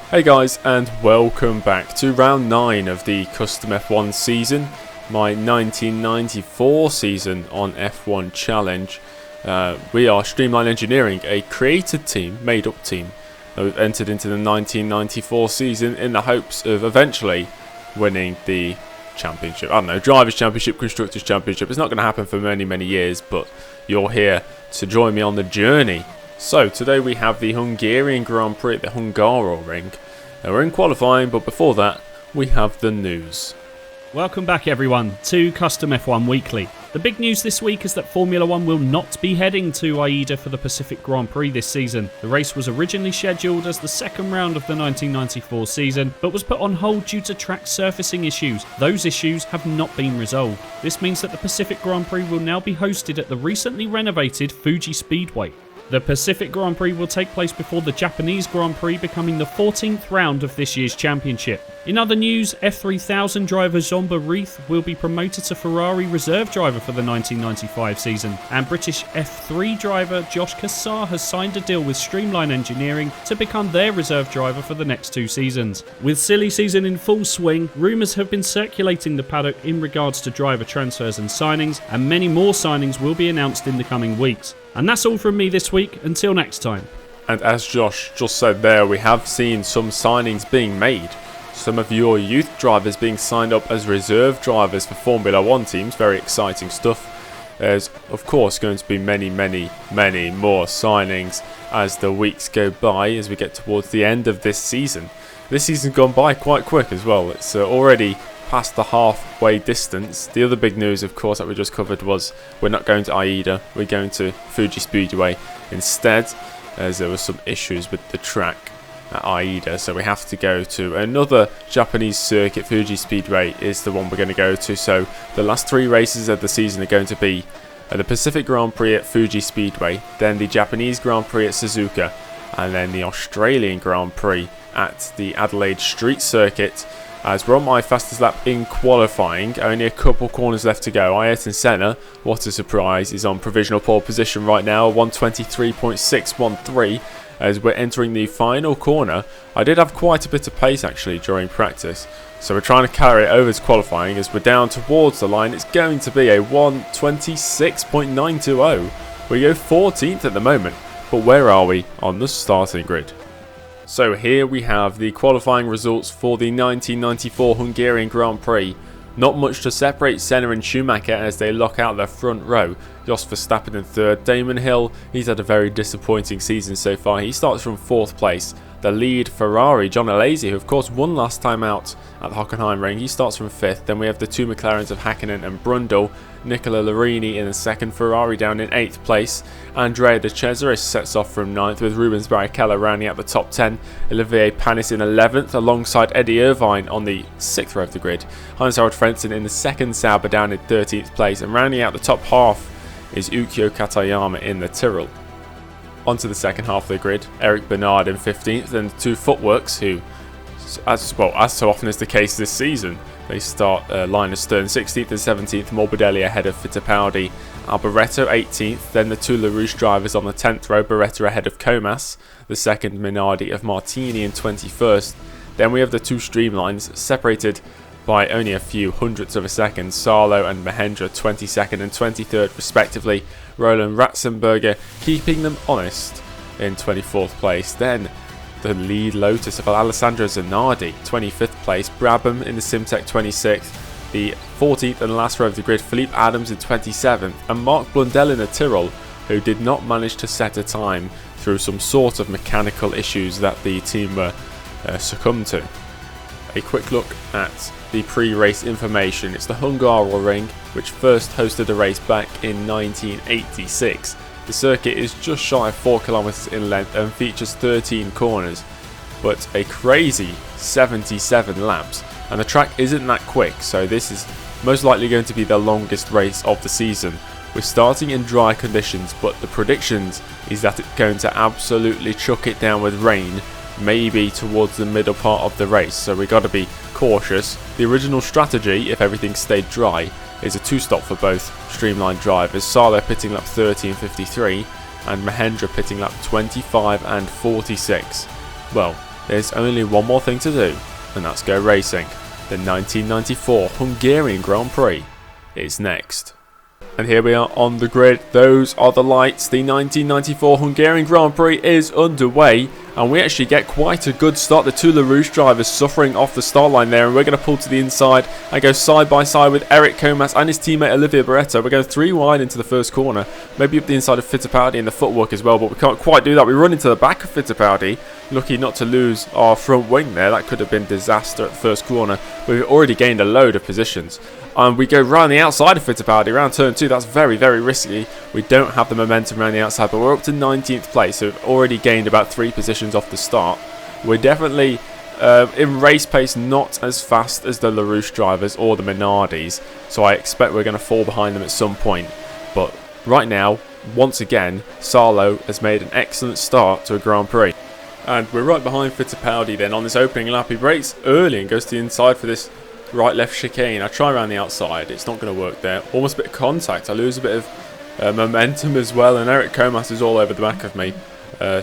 Hey guys, and welcome back to round 9 of the CustomF1 season, my 1994 season on F1 Challenge. We are Streamline Engineering, a created team, made up team, that entered into the 1994 season in the hopes of eventually winning the championship. I don't know, Drivers' Championship, Constructors' Championship. It's not going to happen for many years, but you're here to join me on the journey. So today we have the Hungarian Grand Prix at the Hungaroring. We're in qualifying, but before that we have the news. Welcome back everyone to CustomF1 Weekly. The big news this week is that Formula 1 will not be heading to Aida for the Pacific Grand Prix this season. The race was originally scheduled as the second round of the 1994 season, but was put on hold due to track surfacing issues. Those issues have not been resolved. This means that the Pacific Grand Prix will now be hosted at the recently renovated Fuji Speedway. The Pacific Grand Prix will take place before the Japanese Grand Prix, becoming the 14th round of this year's championship. In other news, F3000 driver Jean-Baptiste Reith will be promoted to Ferrari reserve driver for the 1995 season, and British F3 driver Josh Cassar has signed a deal with Streamline Engineering to become their reserve driver for the next 2 seasons. With silly season in full swing, rumours have been circulating the paddock in regards to driver transfers and signings, and many more signings will be announced in the coming weeks. And that's all from me this week. Until next time. And as Josh just said there, we have seen some signings being made. Some of your youth drivers being signed up as reserve drivers for Formula 1 teams. Very exciting stuff. There's of course going to be many more signings as the weeks go by, as we get towards the end of this season. This season's gone by quite quick as well. It's already past the halfway distance. The other big news, of course, that we just covered was we're not going to Aida, we're going to Fuji Speedway instead, as there were some issues with the track at Aida, so we have to go to another Japanese circuit. Fuji Speedway is the one we're going to go to. So the last 3 races of the season are going to be the Pacific Grand Prix at Fuji Speedway, then the Japanese Grand Prix at Suzuka, and then the Australian Grand Prix at the Adelaide Street Circuit. As we're on my fastest lap in qualifying, only a couple corners left to go. Ayrton Senna, what a surprise, is on provisional pole position right now, 123.613. As we're entering the final corner. I did have quite a bit of pace actually during practice, so we're trying to carry it over to qualifying. As we're down towards the line, it's going to be a 126.920. We go 14th at the moment, but where are we on the starting grid? So here we have the qualifying results for the 1994 Hungarian Grand Prix. Not much to separate Senna and Schumacher as they lock out their front row. Jos Verstappen in 3rd. Damon Hill, he's had a very disappointing season so far. He starts from 4th place. The lead Ferrari, John Alesi, who of course won last time out at the Hockenheimring, he starts from 5th. Then we have the 2 McLarens of Hakkinen and Brundle. Nicola Larini in the 2nd, Ferrari down in 8th place. Andrea De Cesaris sets off from 9th, with Rubens Barrichello rounding out the top 10. Olivier Panis in 11th, alongside Eddie Irvine on the 6th row of the grid. Heinz-Harald Frentzen in the 2nd, Sauber down in 13th place, and rounding out the top half is Ukyo Katayama in the Tyrrell. Onto the second half of the grid, Eric Bernard in 15th, and the 2 Footworks, who, as so often is the case this season, they start Linus Stern 16th and 17th, Morbidelli ahead of Fittipaldi, Alboreto 18th, then the 2 LaRouche drivers on the 10th row, Barretta ahead of Comas, the 2nd Minardi of Martini in 21st, then we have the 2 Streamlines separated by only a few hundredths of a second, Salo and Mahendra 22nd and 23rd respectively, Roland Ratzenberger keeping them honest in 24th place. Then the lead Lotus of Alessandro Zanardi, 25th place, Brabham in the Simtek 26th, the 14th and last row of the grid, Philippe Adams in 27th, and Mark Brundle in the Tyrrell, who did not manage to set a time through some sort of mechanical issues that the team were succumbed to. A quick look at the pre-race information. It's the Hungaroring, which first hosted a race back in 1986. The circuit is just shy of 4 kilometers in length and features 13 corners, but a crazy 77 laps. And the track isn't that quick, so this is most likely going to be the longest race of the season. We're starting in dry conditions, but the predictions is that it's going to absolutely chuck it down with rain, maybe towards the middle part of the race, so we've got to be cautious. The original strategy, if everything stayed dry, is a 2-stop for both streamlined drivers, Salo pitting lap 30 and 53 and Mahendra pitting lap 25 and 46. Well, there's only one more thing to do, and that's go racing. The 1994 Hungarian Grand Prix is next. And here we are on the grid. Those are the lights. The 1994 Hungarian Grand Prix is underway, and we actually get quite a good start. The two LaRouche drivers suffering off the start line there, and we're going to pull to the inside and go side by side with Eric Comas and his teammate Olivier Barretto. We're going 3 wide into the first corner, maybe up the inside of Fittipaldi and the footwork as well, but we can't quite do that. We run into the back of Fittipaldi, lucky not to lose our front wing there. That could have been disaster at the first corner. We've already gained a load of positions. And we go round the outside of Fittipaldi, around turn 2. That's very, very risky. We don't have the momentum around the outside, but we're up to 19th place, so we've already gained about 3 positions off the start. We're definitely, in race pace, not as fast as the LaRouche drivers or the Minardis, so I expect we're going to fall behind them at some point. But right now, once again, Salo has made an excellent start to a Grand Prix. And we're right behind Fittipaldi then on this opening lap. He brakes early and goes to the inside for this right-left chicane. I try around the outside, it's not going to work there. Almost a bit of contact, I lose a bit of momentum as well, and Eric Comas is all over the back of me.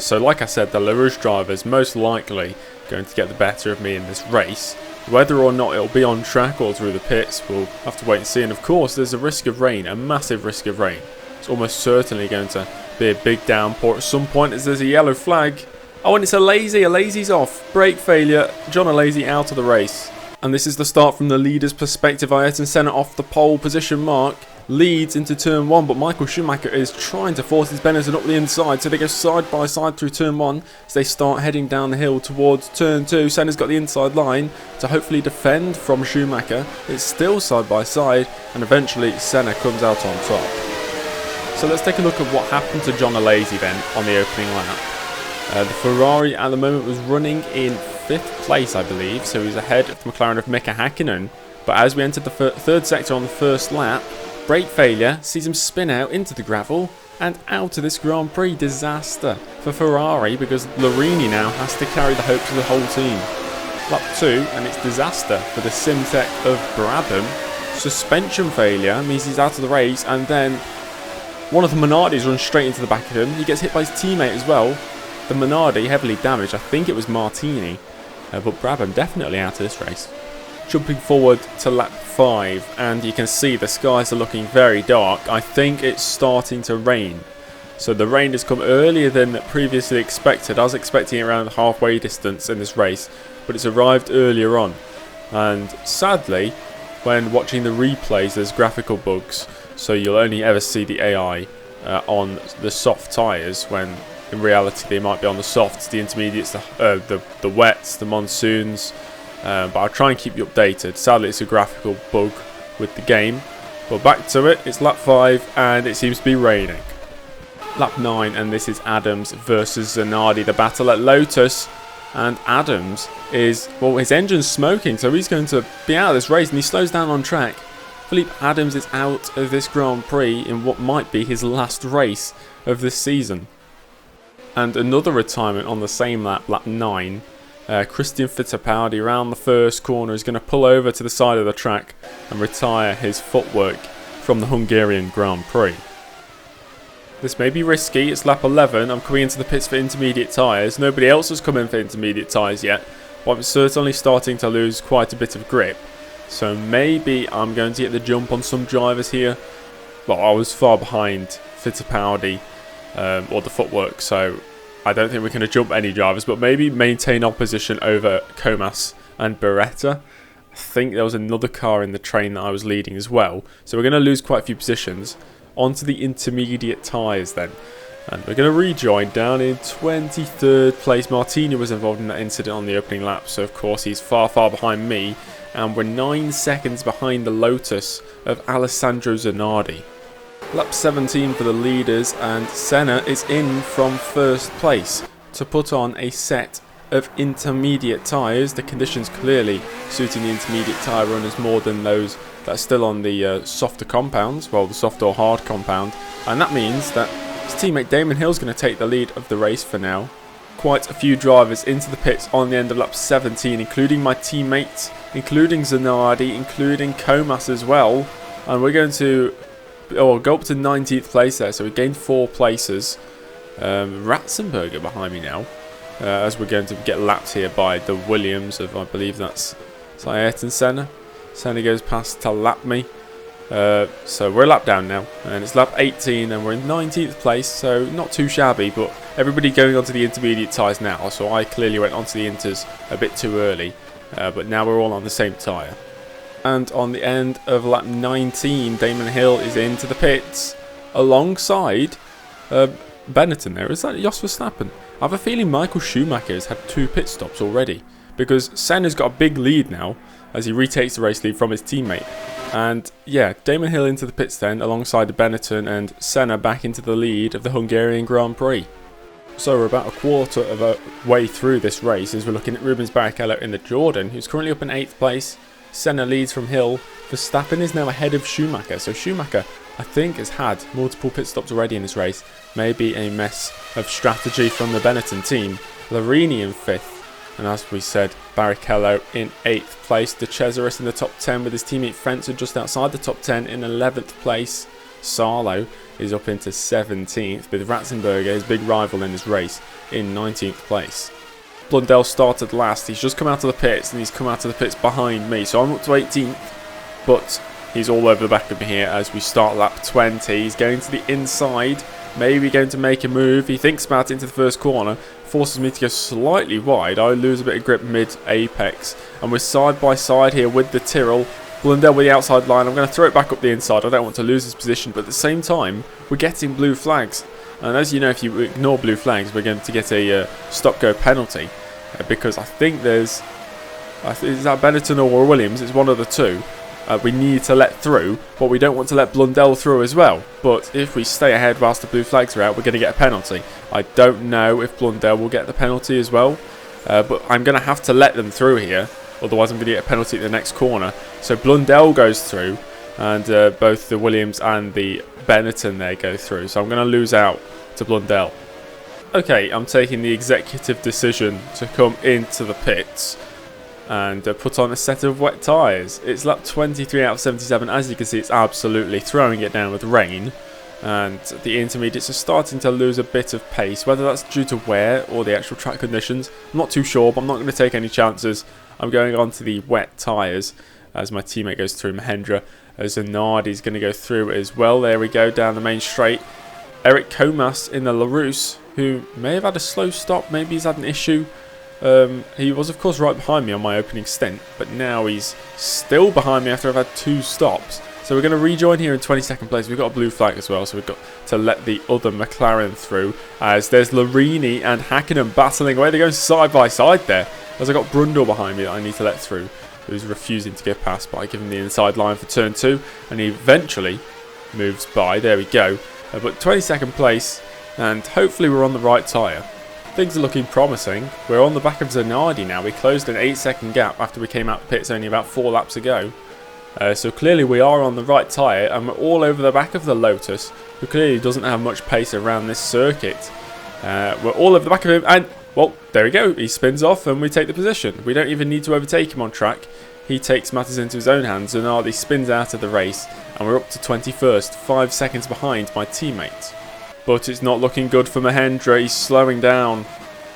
So like I said, the LaRouche drivers most likely going to get the better of me in this race. Whether or not it'll be on track or through the pits, we'll have to wait and see. And of course, there's a risk of rain, a massive risk of rain. It's almost certainly going to be a big downpour at some point as there's a yellow flag. Oh, and it's Alesi. Alesi's off. Brake failure. John Alesi out of the race. And this is the start from the leader's perspective. Ayrton Senna off the pole position mark. Leads into turn 1, but Michael Schumacher is trying to force his Benetton up the inside. So they go side by side through turn 1 as they start heading down the hill towards turn 2. Senna's got the inside line to hopefully defend from Schumacher. It's still side by side, and eventually Senna comes out on top. So let's take a look at what happened to John Alesi then on the opening lap. The Ferrari at the moment was running in 5th place, I believe, so he's ahead of the McLaren of Mika Häkkinen. But as we entered the third sector on the first lap, brake failure sees him spin out into the gravel and out of this Grand Prix. Disaster for Ferrari because Larini now has to carry the hopes of the whole team. Lap 2, and it's disaster for the Simtech of Brabham. Suspension failure means he's out of the race, and then one of the Minardis runs straight into the back of him. He gets hit by his teammate as well. The Minardi heavily damaged. I think it was Martini, but Brabham definitely out of this race. Jumping forward to lap 5, and you can see the skies are looking very dark. I think it's starting to rain. So the rain has come earlier than previously expected. I was expecting around halfway distance in this race, but it's arrived earlier on. And sadly, when watching the replays, there's graphical bugs, so you'll only ever see the AI on the soft tyres, when in reality they might be on the softs, the intermediates, the wets, the monsoons. But I'll try and keep you updated. Sadly, it's a graphical bug with the game. But back to it, it's lap 5 and it seems to be raining. Lap 9, and this is Adams versus Zanardi, the battle at Lotus. And Adams is, well, his engine's smoking, so he's going to be out of this race, and he slows down on track. Philippe Adams is out of this Grand Prix in what might be his last race of this season. And another retirement on the same lap, lap 9. Christian Fittipaldi around the first corner is going to pull over to the side of the track and retire his footwork from the Hungarian Grand Prix. This may be risky. It's lap 11. I'm coming into the pits for intermediate tyres. Nobody else has come in for intermediate tyres yet, but I'm certainly starting to lose quite a bit of grip. So maybe I'm going to get the jump on some drivers here. Well, I was far behind Fittipaldi or the footwork, so I don't think we're going to jump any drivers, but maybe maintain our position over Comas and Beretta. I think there was another car in the train that I was leading as well, so we're going to lose quite a few positions. Onto the intermediate tyres then, and we're going to rejoin down in 23rd place. Martini was involved in that incident on the opening lap, so of course he's far behind me, and we're 9 seconds behind the Lotus of Alessandro Zanardi. Lap 17 for the leaders, and Senna is in from first place to put on a set of intermediate tyres. The conditions clearly suiting the intermediate tyre runners more than those that are still on the softer compounds, well, the soft or hard compound, and that means that his teammate Damon Hill's going to take the lead of the race for now. Quite a few drivers into the pits on the end of lap 17, including my teammates, including Zanardi, including Comas as well, and we're going to go up to 19th place there, so we gained 4 places. Ratzenberger behind me now. as we're going to get lapped here by the Williams of, I believe that's Ayrton Senna. Senna goes past to lap me. So we're a lap down now, and it's lap 18 and we're in 19th place, so not too shabby, but everybody going onto the intermediate tyres now, so I clearly went onto the inters a bit too early, but now we're all on the same tyre. And on the end of lap 19, Damon Hill is into the pits alongside Benetton there. Is that Jos Verstappen? I have a feeling Michael Schumacher has had 2 pit stops already, because Senna's got a big lead now as he retakes the race lead from his teammate. And yeah, Damon Hill into the pits then alongside Benetton, and Senna back into the lead of the Hungarian Grand Prix. So we're about a quarter of a way through this race as we're looking at Rubens Barrichello in the Jordan, who's currently up in 8th place. Senna leads from Hill. Verstappen is now ahead of Schumacher. So Schumacher, I think, has had multiple pit stops already in this race. Maybe a mess of strategy from the Benetton team. Larini in 5th. And as we said, Barrichello in 8th place. De Cesaris in the top 10 with his teammate Frentzen just outside the top 10 in 11th place. Salo is up into 17th with Ratzenberger, his big rival in this race, in 19th place. Brundle started last. He's just come out of the pits, and he's come out of the pits behind me. So I'm up to 18th, but he's all over the back of me here as we start lap 20. He's going to the inside, maybe going to make a move. He thinks about it into the first corner, forces me to go slightly wide. I lose a bit of grip mid-apex, and we're side by side here with the Tyrrell. Brundle with the outside line. I'm going to throw it back up the inside. I don't want to lose this position, but at the same time, we're getting blue flags. And as you know, if you ignore blue flags, we're going to get a stop-go penalty. Because I think there's... is that Benetton or Williams? It's one of the two. We need to let through, but we don't want to let Brundle through as well. But if we stay ahead whilst the blue flags are out, we're going to get a penalty. I don't know if Brundle will get the penalty as well. But I'm going to have to let them through here. Otherwise, I'm going to get a penalty at the next corner. So Brundle goes through, and both the Williams and the Benetton there go through. So I'm going to lose out to Brundle. Okay, I'm taking the executive decision to come into the pits and put on a set of wet tyres. It's lap 23 out of 77. As you can see, it's absolutely throwing it down with rain. And the intermediates are starting to lose a bit of pace. Whether that's due to wear or the actual track conditions, I'm not too sure, but I'm not going to take any chances. I'm going on to the wet tyres as my teammate goes through. Mahendra. Zanardi is going to go through as well. There we go, down the main straight. Eric Comas in the LOTUS, who may have had a slow stop. Maybe he's had an issue. He was, of course, right behind me on my opening stint, but now he's still behind me after I've had 2 stops. So we're going to rejoin here in 22nd place. We've got a blue flag as well, so we've got to let the other McLaren through. As there's Larini and Hakkinen battling away. They're going side by side there. As I've got Brundle behind me that I need to let through, who's refusing to get past, but I give him the inside line for turn 2, and he eventually moves by. There we go. But 22nd place, and hopefully we're on the right tyre. Things are looking promising. We're on the back of Zanardi now. We closed an 8-second gap after we came out of pits only about 4 laps ago. So clearly we are on the right tyre, and we're all over the back of the LOTUS, who clearly doesn't have much pace around this circuit. We're all over the back of him, and, well, there we go. He spins off and we take the position. We don't even need to overtake him on track. He takes matters into his own hands. Zanardi spins out of the race, and we're up to 21st, 5 seconds behind my teammate. But it's not looking good for Mahendra. He's slowing down,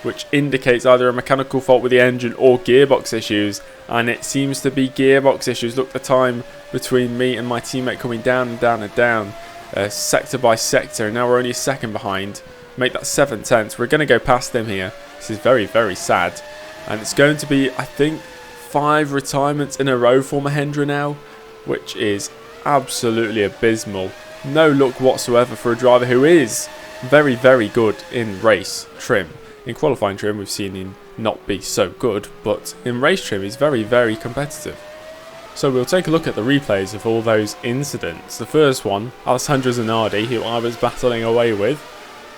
which indicates either a mechanical fault with the engine or gearbox issues. And it seems to be gearbox issues. Look at the time between me and my teammate coming down and down and down, sector by sector. And now we're only a second behind. Make that 7/10. We're going to go past him here. This is very, very sad. And it's going to be, I think, 5 retirements in a row for Mahendra now, which is absolutely abysmal. No luck whatsoever for a driver who is very, very good in race trim. In qualifying trim, we've seen him not be so good, but in race trim, he's very, very competitive. So we'll take a look at the replays of all those incidents. The first one, Alessandro Zanardi, who I was battling away with.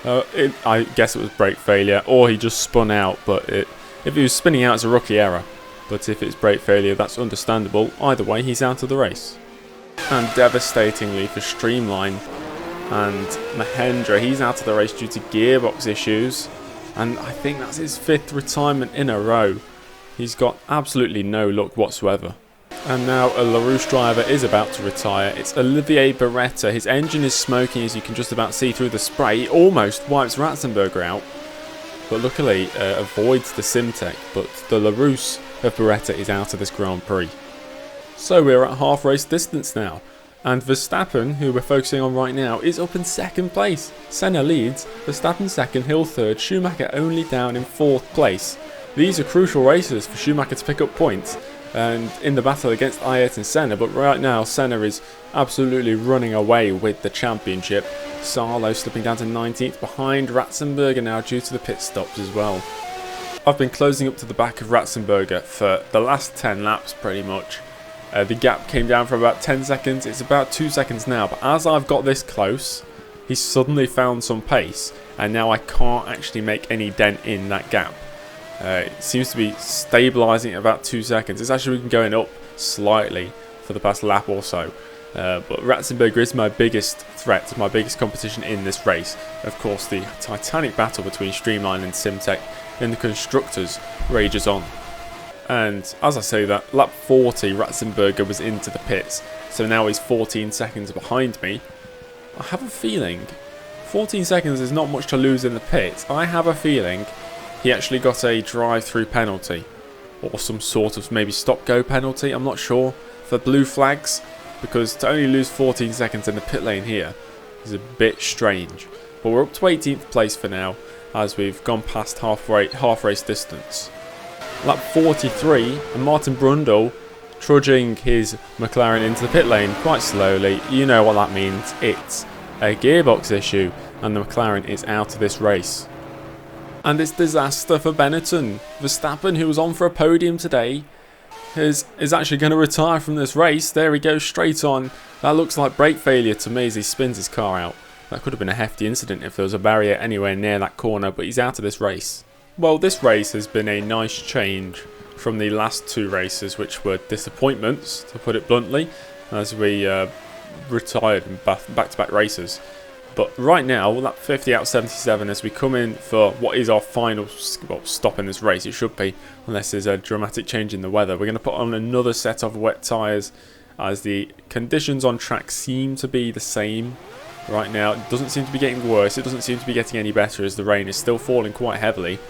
I guess it was brake failure, or he just spun out, but if he was spinning out, it's a rookie error. But if it's brake failure, that's understandable. Either way, he's out of the race. And devastatingly for Streamline and Mahendra, he's out of the race due to gearbox issues, and I think that's his 5th retirement in a row. He's got absolutely no luck whatsoever. And now a LaRouche driver is about to retire. It's Olivier Beretta. His engine is smoking, as you can just about see through the spray. He almost wipes Ratzenberger out. but luckily avoids the Simtek, but the LaRousse of Beretta is out of this Grand Prix. So we're at half race distance now, and Verstappen, who we're focusing on right now, is up in second place. Senna leads, Verstappen second, Hill third, Schumacher only down in fourth place. These are crucial races for Schumacher to pick up points and in the battle against Ayrton Senna, but right now Senna is absolutely running away with the championship. Salo slipping down to 19th behind Ratzenberger now due to the pit stops as well. I've been closing up to the back of Ratzenberger for the last 10 laps pretty much. The gap came down for about 10 seconds, it's about 2 seconds now, but as I've got this close, he's suddenly found some pace and now I can't actually make any dent in that gap. It seems to be stabilising at about 2 seconds. It's actually been going up slightly for the past lap or so. But Ratzenberger is my biggest threat, my biggest competition in this race. Of course, the titanic battle between Streamline and Simtek in the Constructors rages on. And as I say that, lap 40, Ratzenberger was into the pits. So now he's 14 seconds behind me. I have a feeling 14 seconds is not much to lose in the pits. I have a feeling he actually got a drive-through penalty or some sort of maybe stop-go penalty, I'm not sure, for blue flags, because to only lose 14 seconds in the pit lane here is a bit strange. But we're up to 18th place for now as we've gone past half race distance. Lap 43 and Martin Brundle trudging his McLaren into the pit lane quite slowly. You know what that means, it's a gearbox issue and the McLaren is out of this race. And it's disaster for Benetton. Verstappen, who was on for a podium today, is actually going to retire from this race. There he goes, straight on. That looks like brake failure to me as he spins his car out. That could have been a hefty incident if there was a barrier anywhere near that corner, but he's out of this race. Well, this race has been a nice change from the last two races, which were disappointments, to put it bluntly, as we retired in back-to-back races. But right now, lap 50 out of 77 as we come in for what is our final stop in this race. It should be, unless there's a dramatic change in the weather. We're going to put on another set of wet tyres as the conditions on track seem to be the same right now. It doesn't seem to be getting worse. It doesn't seem to be getting any better as the rain is still falling quite heavily.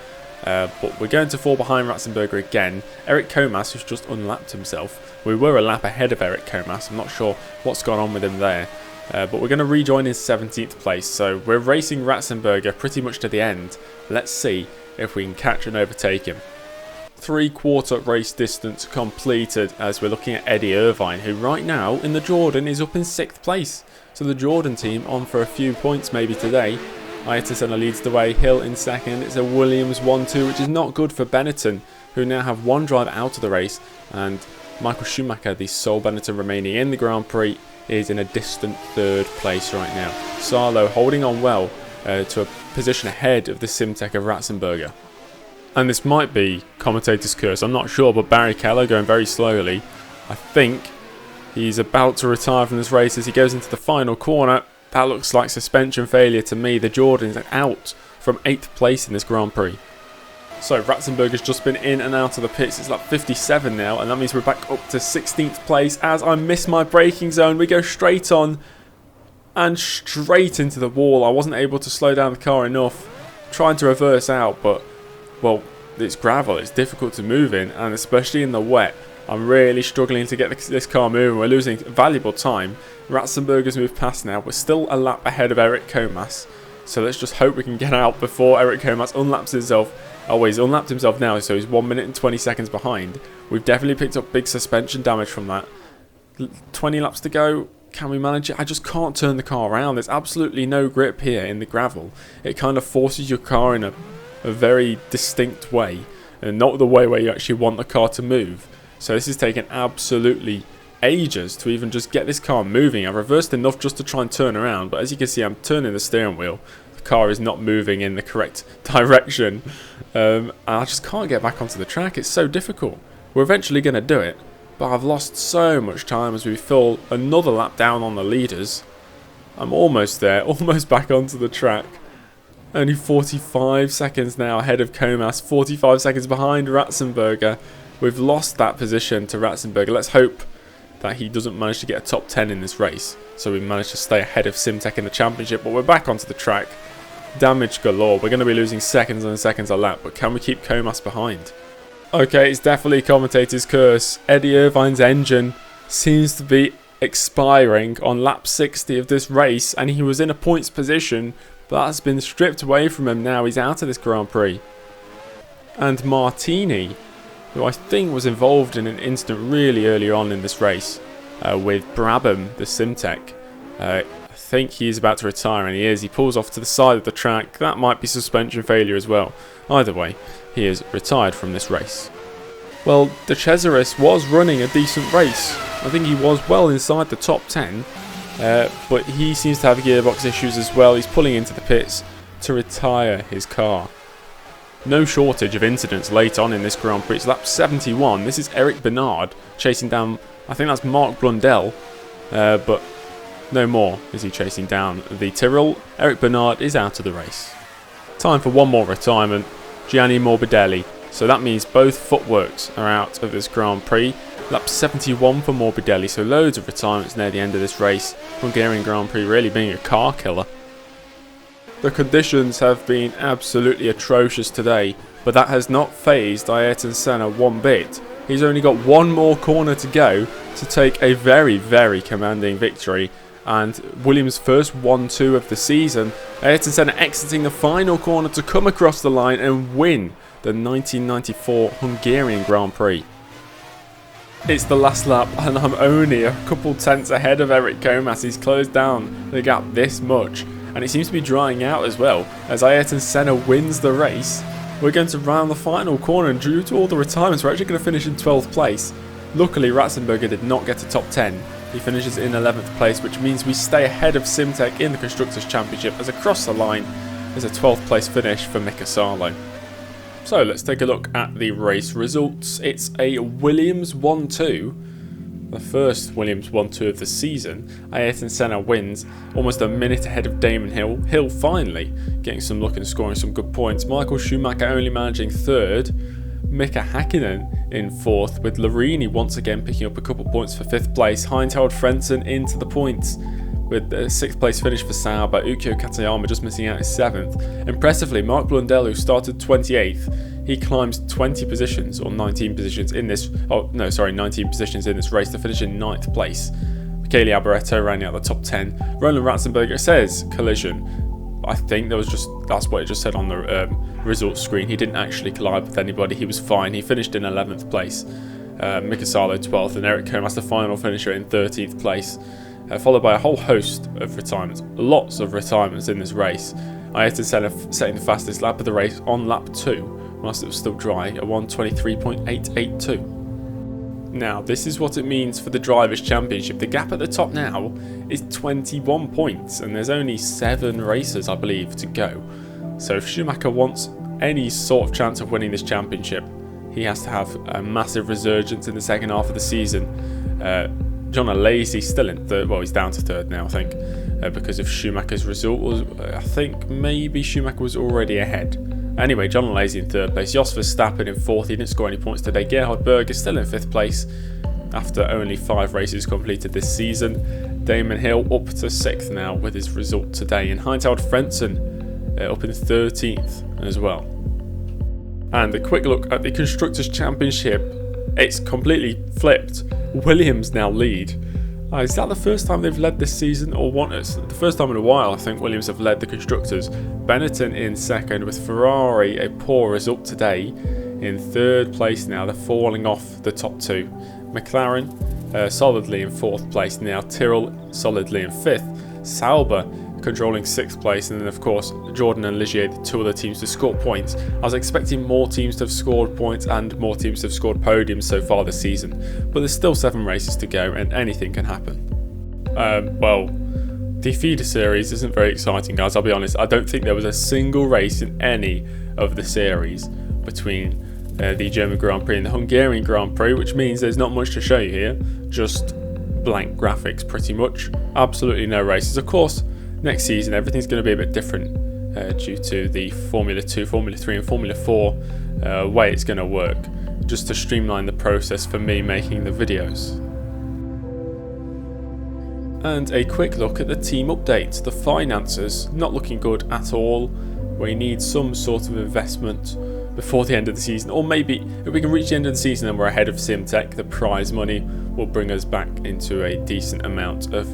But we're going to fall behind Ratzenberger again. Eric Comas, who's just unlapped himself. We were a lap ahead of Eric Comas. I'm not sure what's gone on with him there. But we're going to rejoin in 17th place, so we're racing Ratzenberger pretty much to the end. Let's see if we can catch and overtake him. 3/4 race distance completed as we're looking at Eddie Irvine, who right now in the Jordan is up in 6th place. So the Jordan team on for a few points maybe today. Ayrton Senna leads the way, Hill in second. It's a Williams 1-2, which is not good for Benetton, who now have one driver out of the race, and Michael Schumacher, the sole Benetton remaining in the Grand Prix, is in a distant 3rd place right now. Salo holding on well to a position ahead of the Simtek of Ratzenberger. And this might be commentator's curse, I'm not sure, but Barrichello going very slowly. I think he's about to retire from this race as he goes into the final corner. That looks like suspension failure to me. The Jordan's out from 8th place in this Grand Prix. So Ratzenberger's just been in and out of the pits. It's like 57 now, and that means we're back up to 16th place as I miss my braking zone. We go straight on and straight into the wall. I wasn't able to slow down the car enough. Trying to reverse out, but, well, it's gravel. It's difficult to move in, and especially in the wet. I'm really struggling to get this car moving. We're losing valuable time. Ratzenberger's moved past now. We're still a lap ahead of Eric Comas. So let's just hope we can get out before Eric Comas unlaps himself. Oh, he's unlapped himself now, so he's 1 minute and 20 seconds behind. We've definitely picked up big suspension damage from that. 20 laps to go. Can we manage it? I just can't turn the car around. There's absolutely no grip here in the gravel. It kind of forces your car in a very distinct way, and not the way where you actually want the car to move. So this has taken absolutely ages to even just get this car moving. I've reversed enough just to try and turn around, but as you can see, I'm turning the steering wheel. The car is not moving in the correct direction. And I just can't get back onto the track. It's so difficult. We're eventually going to do it, but I've lost so much time as we fill another lap down on the leaders. I'm almost there, almost back onto the track. Only 45 seconds now ahead of Comas, 45 seconds behind Ratzenberger. We've lost that position to Ratzenberger. Let's hope that he doesn't manage to get a top 10 in this race, so we manage to stay ahead of Simtek in the championship. But we're back onto the track. damage galore. We're going to be losing seconds and seconds a lap, but can we keep Comas behind? Okay, it's definitely commentator's curse. Eddie Irvine's engine seems to be expiring on lap 60 of this race, and he was in a points position, but that's been stripped away from him now. He's out of this Grand Prix. And Martini, who I think was involved in an incident really early on in this race with Brabham, the Simtech. I think he's about to retire, and he is. He pulls off to the side of the track. That might be suspension failure as well. Either way, he is retired from this race. Well, De Cesaris was running a decent race. I think he was well inside the top 10, but he seems to have gearbox issues as well. He's pulling into the pits to retire his car. No shortage of incidents late on in this Grand Prix. It's lap 71. This is Eric Bernard chasing down, I think that's Mark Brundle, but no more is he chasing down the Tyrrell. Eric Bernard is out of the race. Time for one more retirement, Gianni Morbidelli. So that means both footworks are out of this Grand Prix. Lap 71 for Morbidelli, so loads of retirements near the end of this race. Hungarian Grand Prix really being a car killer. The conditions have been absolutely atrocious today, but that has not phased Ayrton Senna one bit. He's only got one more corner to go to take a very, very commanding victory, and Williams' first 1-2 of the season. Ayrton Senna exiting the final corner to come across the line and win the 1994 Hungarian Grand Prix. It's the last lap and I'm only a couple tenths ahead of Eric Comas. He's closed down the gap this much, and it seems to be drying out as well. As Ayrton Senna wins the race, we're going to round the final corner, and due to all the retirements, we're actually going to finish in 12th place. Luckily, Ratzenberger did not get to top 10. He finishes in 11th place, which means we stay ahead of Simtech in the Constructors' Championship, as across the line is a 12th place finish for Mika Salo. So let's take a look at the race results. It's a Williams 1-2, the first Williams 1-2 of the season. Ayrton Senna wins almost a minute ahead of Damon Hill. Hill finally getting some luck and scoring some good points. Michael Schumacher only managing third. Mika Häkkinen in fourth, with Larini once again picking up a couple points for fifth place. Heinz-Harald Frentzen into the points with a sixth place finish for Sauber. Ukyo Katayama just missing out his seventh. Impressively, Mark Blundell, who started 28th, he climbs 20 positions, or 19 positions in this, 19 positions in this race to finish in 9th place. Michele Alboreto rounding out the top 10. Roland Ratzenberger says collision. I think that's what it just said on the results screen. He didn't actually collide with anybody. He was fine. He finished in 11th place. Mika Salo 12th, and Eric Comas the final finisher in 13th place. Followed by a whole host of retirements. Lots of retirements in this race. Ayrton Senna setting the fastest lap of the race on lap 2, whilst it was still dry, at 1:23.882. Now, this is what it means for the Drivers' Championship. The gap at the top now is 21 points, and there's only 7 races, I believe, to go. So if Schumacher wants any sort of chance of winning this championship, he has to have a massive resurgence in the second half of the season. John Alesi still in third. Well, he's down to third now, I think, because of Schumacher's result. I think maybe Schumacher was already ahead. Anyway, John Alesi in third place. Jos Verstappen in fourth. He didn't score any points today. Gerhard Berg is still in fifth place after only 5 races completed this season. Damon Hill up to 6th now with his result today. And Heinz-Harald Frentzen up in 13th as well. And a quick look at the Constructors' Championship. It's completely flipped. Williams now lead. Is that the first time they've led this season, or what? It's the first time in a while I think Williams have led the Constructors. Benetton in second, with Ferrari a poor result today in third place now. They're falling off the top 2. McLaren solidly in 4th place now. Tyrrell solidly in 5th. Sauber controlling 6th place, and then of course Jordan and Ligier, the 2 other teams to score points. I was expecting more teams to have scored points and more teams to have scored podiums so far this season, but there's still 7 races to go and anything can happen. Well, the feeder series isn't very exciting, guys, I'll be honest. I don't think there was a single race in any of the series between the German Grand Prix and the Hungarian Grand Prix, which means there's not much to show you here, just blank graphics pretty much. Absolutely no races. Of course, next season everything's going to be a bit different due to the Formula 2, Formula 3 and Formula 4 way it's going to work, just to streamline the process for me making the videos. And a quick look at the team updates. The finances, not looking good at all. We need some sort of investment before the end of the season, or maybe if we can reach the end of the season and we're ahead of Simtech, the prize money will bring us back into a decent amount of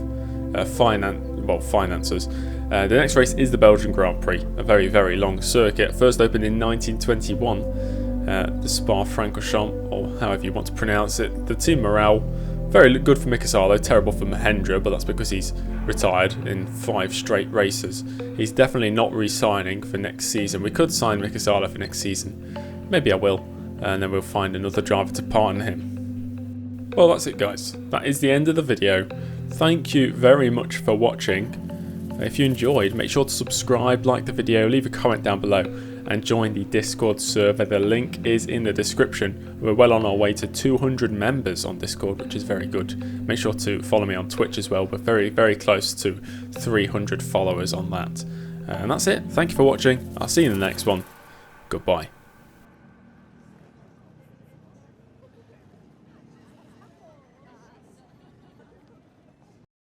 finances. The next race is the Belgian Grand Prix, a very, very long circuit. First opened in 1921, the Spa-Francorchamps, or however you want to pronounce it. The team morale, very good for Mika Salo, terrible for Mahendra, but that's because he's retired in 5 straight races. He's definitely not re-signing for next season. We could sign Mika Salo for next season. Maybe I will, and then we'll find another driver to partner him. Well, that's it, guys. That is the end of the video. Thank you very much for watching. If you enjoyed, make sure to subscribe, like the video, leave a comment down below, and join the Discord server. The link is in the description. We're well on our way to 200 members on Discord, which is very good. Make sure to follow me on Twitch as well. We're very, very close to 300 followers on that. And that's it. Thank you for watching. I'll see you in the next one. Goodbye.